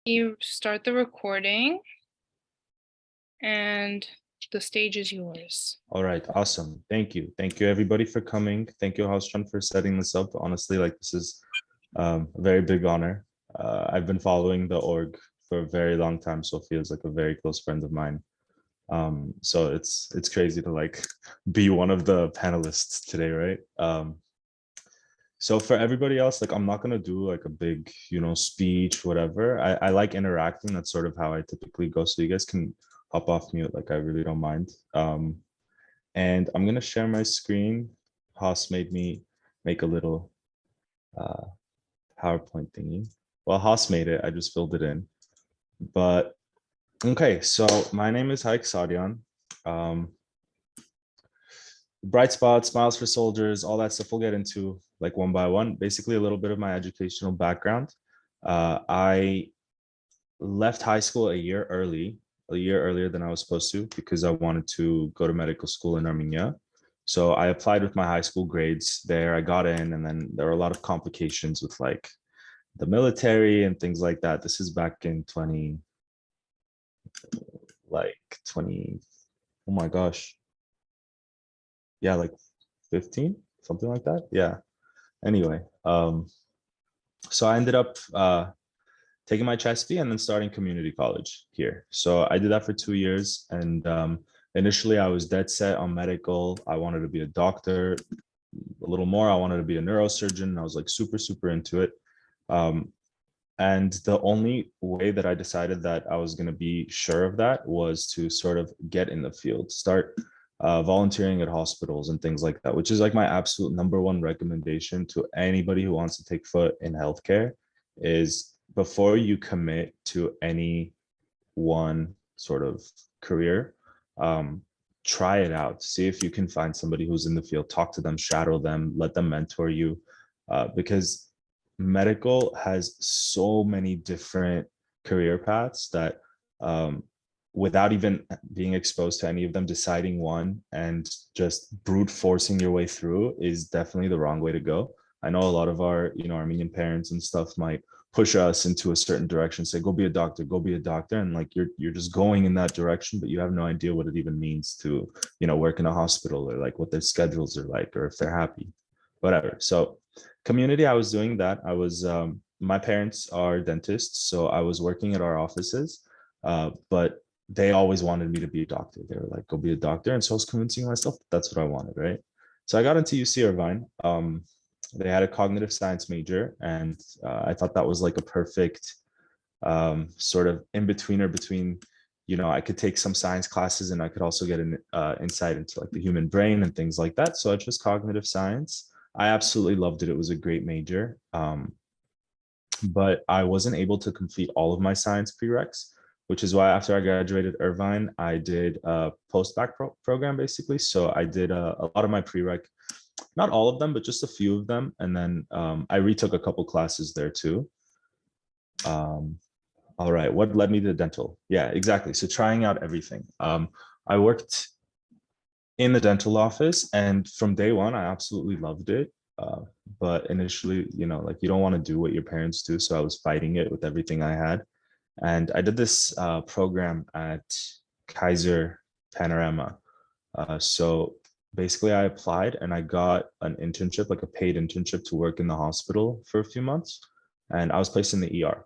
You start the recording and the stage is yours. All right, awesome. Thank you. Thank you everybody for coming. Thank you, Haushan, for setting this up. Honestly, this is a very big honor. I've been following the org for a very long time, so it feels like a very close friend of mine. So it's crazy to be one of the panelists today, right? So for everybody else, I'm not gonna do a big, speech, whatever. I like interacting. That's sort of how I typically go. So you guys can hop off mute. I really don't mind. And I'm gonna share my screen. Haas made me make a little PowerPoint thingy. Well, Haas made it. I just filled it in. But okay, so my name is Haik Sadian. Bright spots, smiles for soldiers, all that stuff we'll get into one by one. Basically, a little bit of my educational background. I left high school a year earlier than I was supposed to, because I wanted to go to medical school in Armenia. So I applied with my high school grades there. I got in, and then there were a lot of complications with the military and things like that. This is back in 20, oh my gosh. Yeah, 15, something like that. Yeah. Anyway, so I ended up taking my CHESP and then starting community college here. So I did that for 2 years. And initially I was dead set on medical. I wanted to be a doctor. A little more, I wanted to be a neurosurgeon. I was super, super into it. And the only way that I decided that I was going to be sure of that was to sort of get in the field, start volunteering at hospitals and things like that, which is my absolute number one recommendation to anybody who wants to take foot in healthcare. Is before you commit to any one sort of career, try it out. See if you can find somebody who's in the field, talk to them, shadow them, let them mentor you, because medical has so many different career paths that without even being exposed to any of them, deciding one and just brute forcing your way through is definitely the wrong way to go. I know a lot of our, Armenian parents and stuff might push us into a certain direction, say, go be a doctor, go be a doctor. And you're just going in that direction, but you have no idea what it even means to, work in a hospital, or what their schedules are like, or if they're happy, whatever. So community, I was doing that. I was, my parents are dentists, so I was working at our offices, but they always wanted me to be a doctor. They were like, go be a doctor. And so I was convincing myself that that's what I wanted, right? So I got into UC Irvine. They had a cognitive science major, and I thought that was a perfect sort of in-betweener between, I could take some science classes and I could also get an insight into the human brain and things like that. So I chose cognitive science. I absolutely loved it. It was a great major. But I wasn't able to complete all of my science prereqs, which is why after I graduated Irvine, I did a post-bac program, basically. So I did a lot of my prereq, not all of them, but just a few of them. And then I retook a couple classes there too. All right, what led me to dental? Yeah, exactly. So trying out everything. I worked in the dental office, and from day one, I absolutely loved it. But initially, you don't want to do what your parents do. So I was fighting it with everything I had. And I did this program at Kaiser Panorama. So basically I applied and I got an internship, a paid internship, to work in the hospital for a few months. And I was placed in the ER.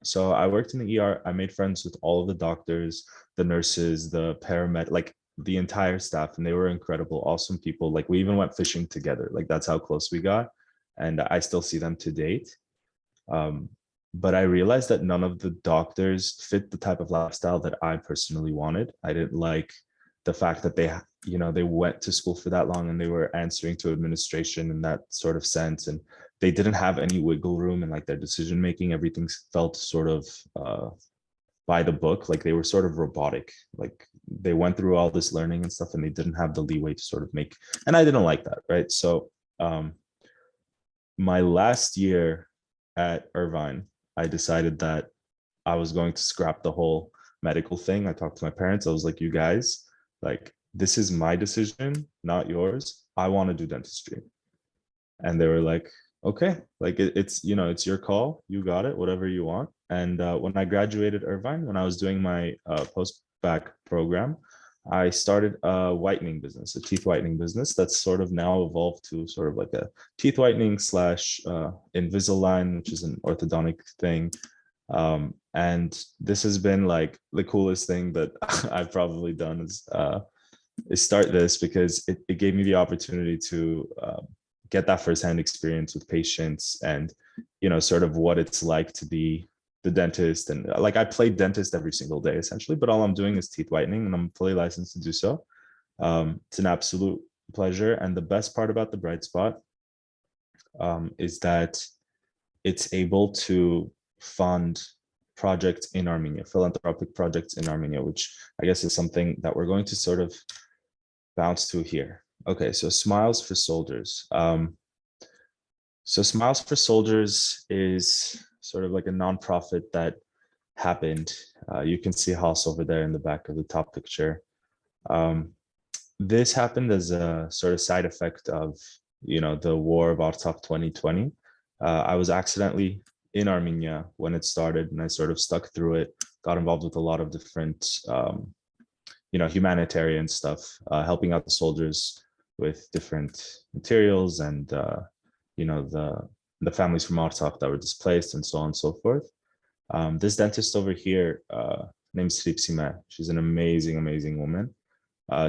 So I worked in the ER. I made friends with all of the doctors, the nurses, the paramedic, the entire staff, and they were incredible, awesome people. We even went fishing together. That's how close we got. And I still see them to date. But I realized that none of the doctors fit the type of lifestyle that I personally wanted. I didn't like the fact that they went to school for that long and they were answering to administration in that sort of sense. And they didn't have any wiggle room in their decision making. Everything felt sort of by the book. They were sort of robotic. They went through all this learning and stuff and they didn't have the leeway to sort of make, and I didn't like that, right? So my last year at Irvine, I decided that I was going to scrap the whole medical thing. I talked to my parents. I was like, you guys, this is my decision, not yours. I want to do dentistry. And they were like, okay, like it's, it's your call, you got it, whatever you want. And when I graduated Irvine, when I was doing my post-bac program, I started a whitening business, a teeth whitening business that's sort of now evolved to sort of like a teeth whitening slash Invisalign, which is an orthodontic thing. And this has been like the coolest thing that I've probably done is start this, because it gave me the opportunity to get that firsthand experience with patients, and sort of what it's like to be the dentist. And like I play dentist every single day essentially, but all I'm doing is teeth whitening, and I'm fully licensed to do so. It's an absolute pleasure. And the best part about the Bright Spot is that it's able to fund projects in Armenia, philanthropic projects in Armenia, which I guess is something that we're going to sort of bounce to here. Okay, so Smiles for Soldiers. So Smiles for Soldiers is sort of like a nonprofit that happened. You can see Haas over there in the back of the top picture. This happened as a sort of side effect of, the war of Artsakh 2020. I was accidentally in Armenia when it started, and I sort of stuck through it, got involved with a lot of different, humanitarian stuff, helping out the soldiers with different materials, and, the families from Artsakh that were displaced, and so on and so forth. This dentist over here, named Sripsime, she's an amazing, amazing woman.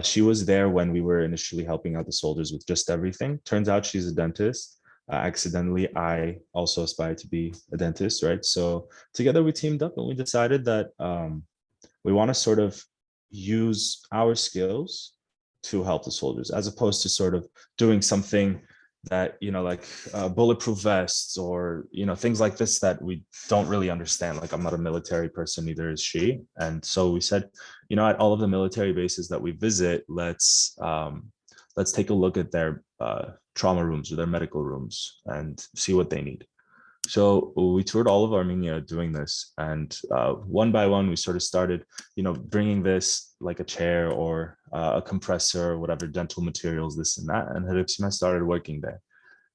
She was there when we were initially helping out the soldiers with just everything. Turns out she's a dentist. Accidentally, I also aspire to be a dentist, right? So together we teamed up, and we decided that we want to sort of use our skills to help the soldiers, as opposed to sort of doing something that, like bulletproof vests, or, things like this that we don't really understand. Like I'm not a military person, neither is she. And so we said, at all of the military bases that we visit, let's take a look at their trauma rooms or their medical rooms and see what they need. So we toured all of Armenia doing this, and one by one, we sort of started, bringing this, like a chair or a compressor or whatever, dental materials, this and that. And Hiripsima started working there,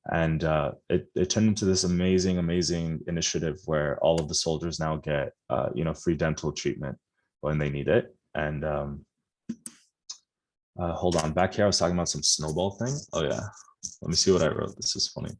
and it turned into this amazing, amazing initiative where all of the soldiers now get, free dental treatment when they need it. And hold on, back here, I was talking about some snowball thing. Oh yeah, let me see what I wrote. This is funny.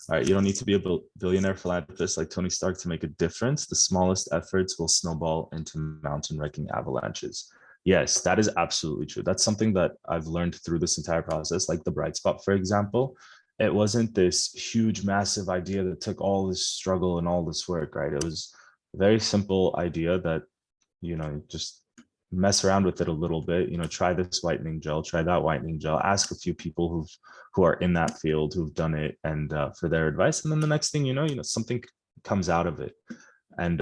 All right, you don't need to be a billionaire philanthropist like Tony Stark to make a difference. The smallest efforts will snowball into mountain-wrecking avalanches. Yes, that is absolutely true. That's something that I've learned through this entire process. Like the Bright Spot, for example, it wasn't this huge, massive idea that took all this struggle and all this work, right? It was a very simple idea that, just mess around with it a little bit, try this whitening gel, try that whitening gel, ask a few people who are in that field, who've done it, and for their advice. And then the next thing something comes out of it. And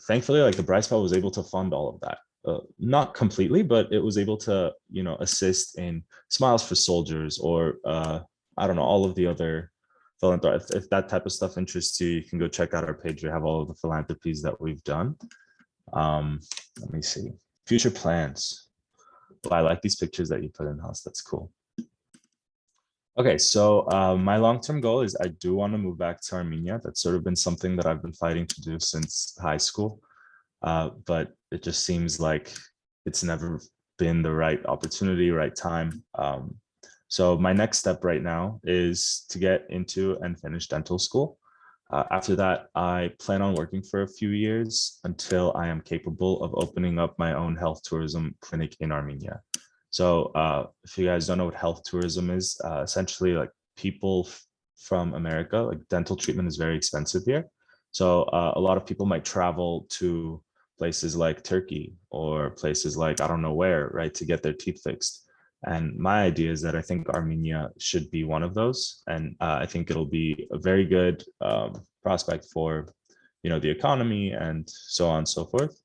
thankfully, like the Bright Spot was able to fund all of that. Not completely, but it was able to, assist in Smiles for Soldiers, or I don't know, all of the other philanthropy. If that type of stuff interests you, you can go check out our page. We have all of the philanthropies that we've done. Let me see. Future plans. Well, I like these pictures that you put in, House. That's cool. Okay, so my long-term goal is I do want to move back to Armenia. That's sort of been something that I've been fighting to do since high school, but it just seems like it's never been the right opportunity, right time. So my next step right now is to get into and finish dental school. After that, I plan on working for a few years until I am capable of opening up my own health tourism clinic in Armenia. So if you guys don't know what health tourism is, essentially like people from America, like dental treatment is very expensive here. So a lot of people might travel to places like Turkey or places like, I don't know where, right, to get their teeth fixed. And my idea is that I think Armenia should be one of those. And I think it'll be a very good prospect for, the economy and so on and so forth.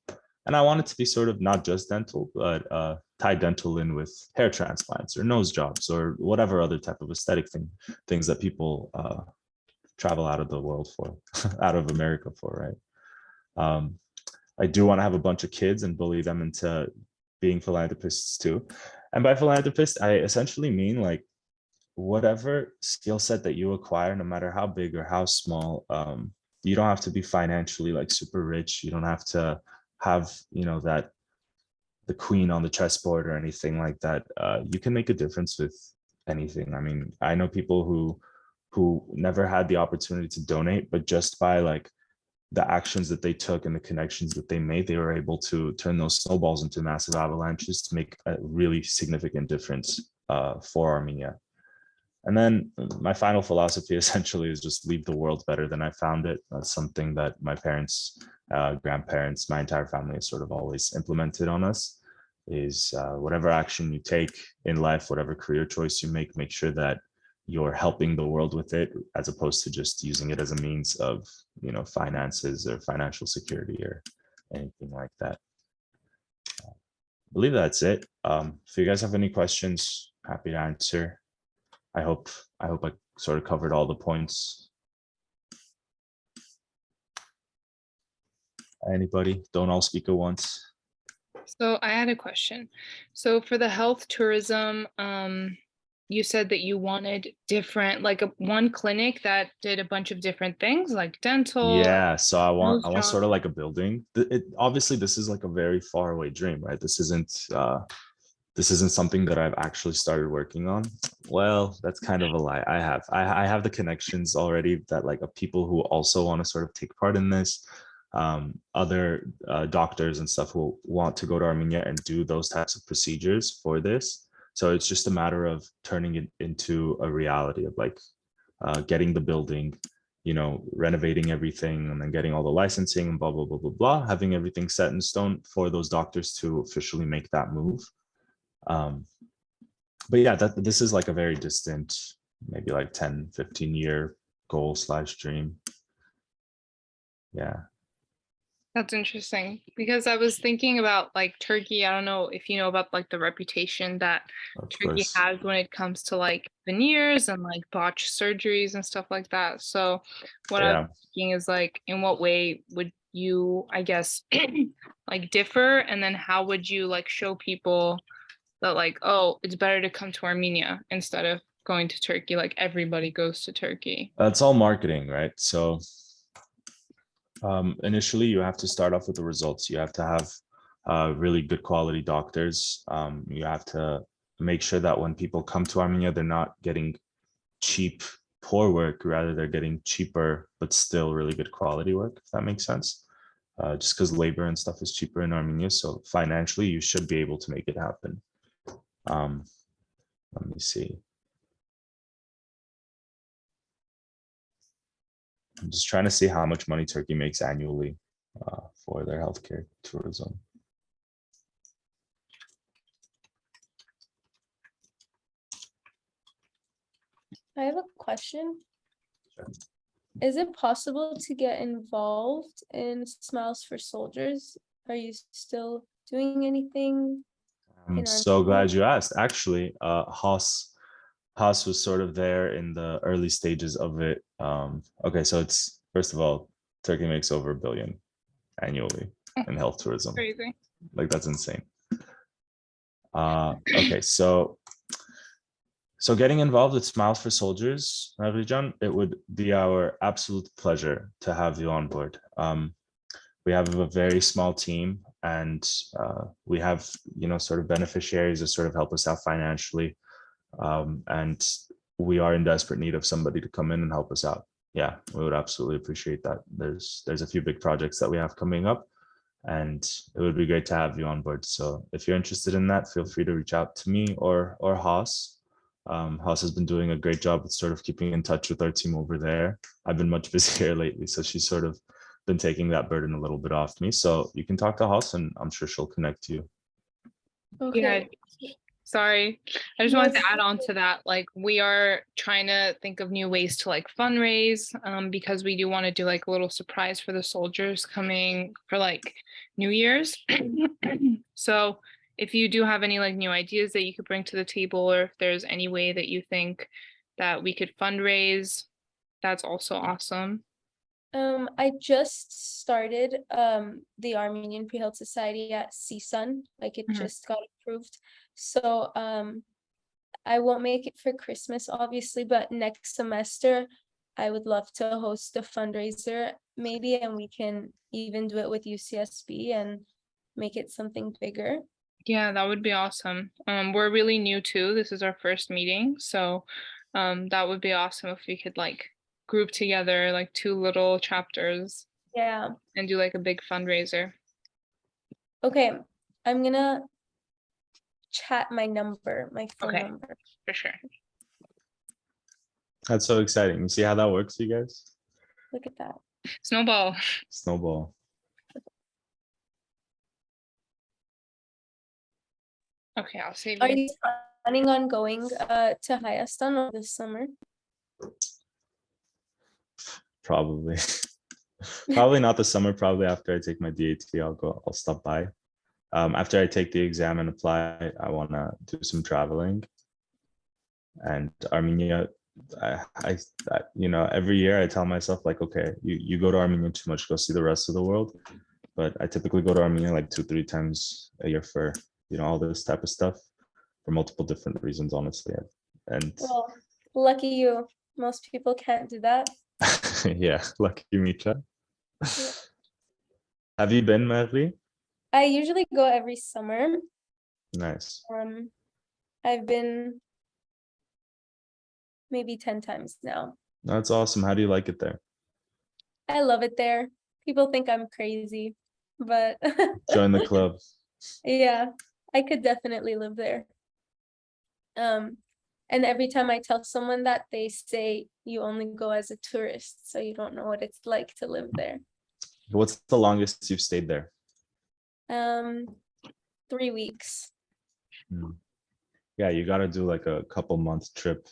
And I want it to be sort of not just dental, but tie dental in with hair transplants or nose jobs or whatever other type of aesthetic things that people travel out of the world for, out of America for, right? I do want to have a bunch of kids and bully them into being philanthropists too. And by philanthropist, I essentially mean like whatever skill set that you acquire, no matter how big or how small, you don't have to be financially like super rich. You don't have to have, that the queen on the chessboard or anything like that. You can make a difference with anything. I mean, I know people who never had the opportunity to donate, but just by like the actions that they took and the connections that they made, they were able to turn those snowballs into massive avalanches to make a really significant difference for Armenia. And then my final philosophy essentially is just leave the world better than I found it. That's something that my parents, grandparents, my entire family has sort of always implemented on us is whatever action you take in life, whatever career choice you make sure that you're helping the world with it as opposed to just using it as a means of, finances or financial security or anything like that. I believe that's it. If you guys have any questions, happy to answer. I hope I sort of covered all the points. Anybody? Don't all speak at once. So I had a question. So for the health tourism, you said that you wanted different, like one clinic that did a bunch of different things, like dental. Yeah, so I want nose sort of job. like a building. Obviously this is like a very far away dream, right? This isn't something that I've actually started working on. Well, that's kind of a lie. I have the connections already that like people who also want to sort of take part in this. Other doctors and stuff who want to go to Armenia and do those types of procedures for this. So it's just a matter of turning it into a reality of like getting the building, renovating everything and then getting all the licensing and blah, blah, blah, blah, blah, having everything set in stone for those doctors to officially make that move. But yeah, this is like a very distant, maybe like 10-15 year goal / dream. Yeah. That's interesting because I was thinking about like Turkey. I don't know if you know about like the reputation that Of Turkey course. has when it comes to like veneers and like botched surgeries and stuff like that. So what I was Yeah. thinking is like, in what way would you, I guess, like differ? And then how would you like show people that like, oh, it's better to come to Armenia instead of going to Turkey? Like everybody goes to Turkey. That's all marketing, right? So initially you have to start off with the results. You have to have really good quality doctors. You have to make sure that when people come to Armenia, they're not getting cheap, poor work, rather they're getting cheaper, but still really good quality work, if that makes sense. Just because labor and stuff is cheaper in Armenia. So financially, you should be able to make it happen. Let me see. I'm just trying to see how much money Turkey makes annually for their healthcare tourism. I have a question. Sure. Is it possible to get involved in Smiles for Soldiers? Are you still doing anything? I'm so glad you asked. Actually, Haas was sort of there in the early stages of it. Okay, so it's first of all, Turkey makes over $1 billion annually in health tourism. Crazy. Like that's insane. Okay, so getting involved with Smiles for Soldiers, Ravijan, it would be our absolute pleasure to have you on board. We have a very small team and we have, sort of beneficiaries that sort of help us out financially. And we are in desperate need of somebody to come in and help us out. Yeah, we would absolutely appreciate that. There's a few big projects that we have coming up and it would be great to have you on board. So if you're interested in that, feel free to reach out to me or Haas. Haas has been doing a great job with sort of keeping in touch with our team over there. I've been much busier lately, so she's sort of been taking that burden a little bit off me. So you can talk to Haas and I'm sure she'll connect you. Okay. Yeah. Sorry. I just wanted to add on to that. Like we are trying to think of new ways to like fundraise because we do want to do like a little surprise for the soldiers coming for like New Year's. So if you do have any like new ideas that you could bring to the table, or if there's any way that you think that we could fundraise, that's also awesome. I just started the Armenian Pre-Health Society at CSUN. Like it Mhm. just got approved. So I won't make it for Christmas, obviously, but next semester I would love to host a fundraiser maybe, and we can even do it with UCSB and make it something bigger. Yeah, that would be awesome. We're really new too. This is our first meeting, so that would be awesome if we could like group together like 2 little chapters Yeah. and do like a big fundraiser. Okay, I'm gonna chat my number, my phone Okay. number. For sure. That's so exciting. You see how that works, you guys? Look at that. Snowball. Snowball. Okay, I'll save Are you. you planning on going to Hayastan this summer? Probably. Probably not the summer. Probably after I take my DAT, I'll stop by. After I take the exam and apply, I want to do some traveling. And Armenia, I every year I tell myself like, okay, you go to Armenia too much, go see the rest of the world. But I typically go to Armenia like 2-3 times a year for, all this type of stuff for multiple different reasons, honestly. And Well, lucky you. Most people can't do that. yeah, lucky Mitra. Yeah. Have you been, Marie? I usually go every summer. Nice. I've been maybe 10 times now. That's awesome. How do you like it there? I love it there. People think I'm crazy, but Join the club. yeah, I could definitely live there. And every time I tell someone that, they say you only go as a tourist, so you don't know what it's like to live there. What's the longest you've stayed there? 3 weeks. Yeah, you got to do like a couple month trip